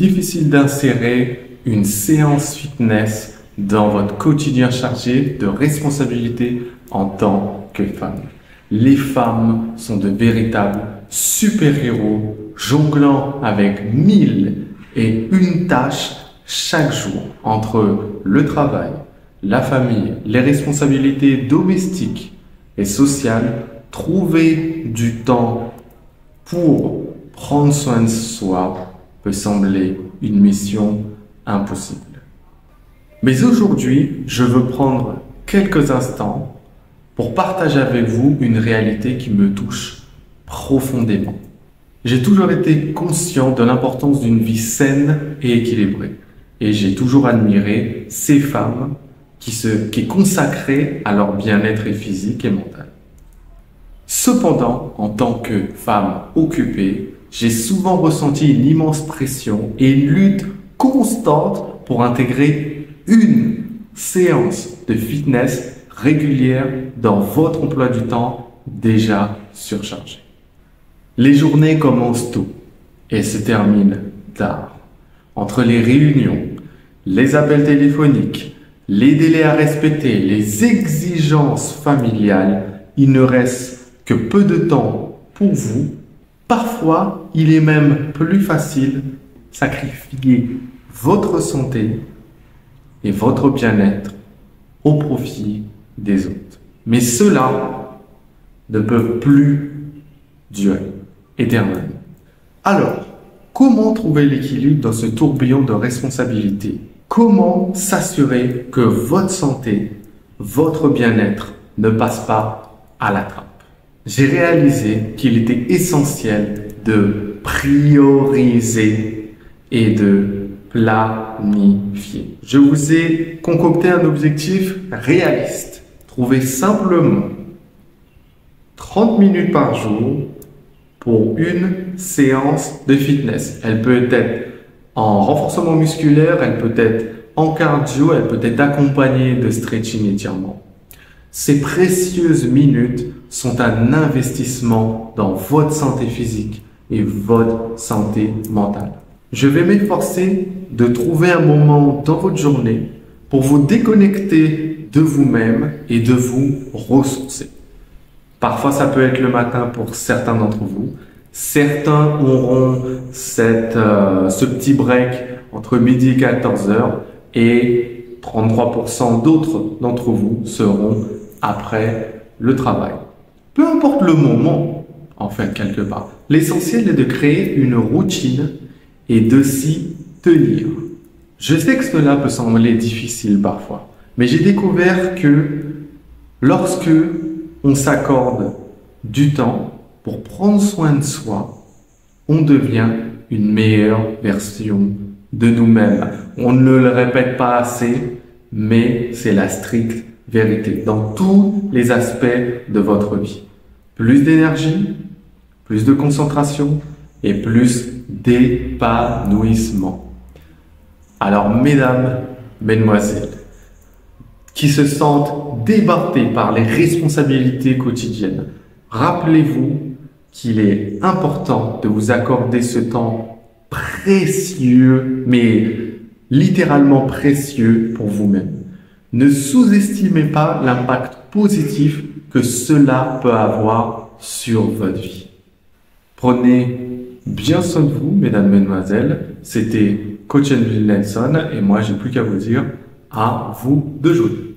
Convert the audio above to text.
Difficile d'insérer une séance fitness dans votre quotidien chargé de responsabilités en tant que femme. Les femmes sont de véritables super-héros jonglant avec 1001 tâches chaque jour entre le travail, la famille, les responsabilités domestiques et sociales. Trouver du temps pour prendre soin de soi peut sembler une mission impossible. Mais aujourd'hui, je veux prendre quelques instants pour partager avec vous une réalité qui me touche profondément. J'ai toujours été conscient de l'importance d'une vie saine et équilibrée. Et j'ai toujours admiré ces femmes qui consacraient à leur bien-être physique et mental. Cependant, en tant que femme occupée, j'ai souvent ressenti une immense pression et une lutte constante pour intégrer une séance de fitness régulière dans votre emploi du temps déjà surchargé. Les journées commencent tôt et se terminent tard. Entre les réunions, les appels téléphoniques, les délais à respecter, les exigences familiales, il ne reste que peu de temps pour vous. Parfois, il est même plus facile de sacrifier votre santé et votre bien-être au profit des autres. Mais cela ne peut plus durer éternellement. Alors, comment trouver l'équilibre dans ce tourbillon de responsabilités? Comment s'assurer que votre santé, votre bien-être ne passe pas à la trappe? J'ai réalisé qu'il était essentiel de prioriser et de planifier. Je vous ai concocté un objectif réaliste. Trouvez simplement 30 minutes par jour pour une séance de fitness. Elle peut être en renforcement musculaire, elle peut être en cardio, elle peut être accompagnée de stretching et étirement. Ces précieuses minutes sont un investissement dans votre santé physique et votre santé mentale. Je vais m'efforcer de trouver un moment dans votre journée pour vous déconnecter de vous-même et de vous ressourcer. Parfois, ça peut être le matin pour certains d'entre vous. Certains auront ce petit break entre midi et 14 heures et 33% d'autres d'entre vous seront après le travail. Peu importe le moment, en fait, quelque part. L'essentiel est de créer une routine et de s'y tenir. Je sais que cela peut sembler difficile parfois, mais j'ai découvert que lorsque on s'accorde du temps pour prendre soin de soi, on devient une meilleure version de nous-mêmes. On ne le répète pas assez, mais c'est la stricte vérité dans tous les aspects de votre vie. Plus d'énergie, plus de concentration et plus d'épanouissement. Alors, mesdames, mesdemoiselles, qui se sentent débordées par les responsabilités quotidiennes, rappelez-vous qu'il est important de vous accorder ce temps précieux, mais littéralement précieux pour vous-même. Ne sous-estimez pas l'impact positif que cela peut avoir sur votre vie. Prenez bien soin de vous, mesdames, mesdemoiselles. C'était Coach Bill Nelson et moi, j'ai plus qu'à vous dire à vous de jouer.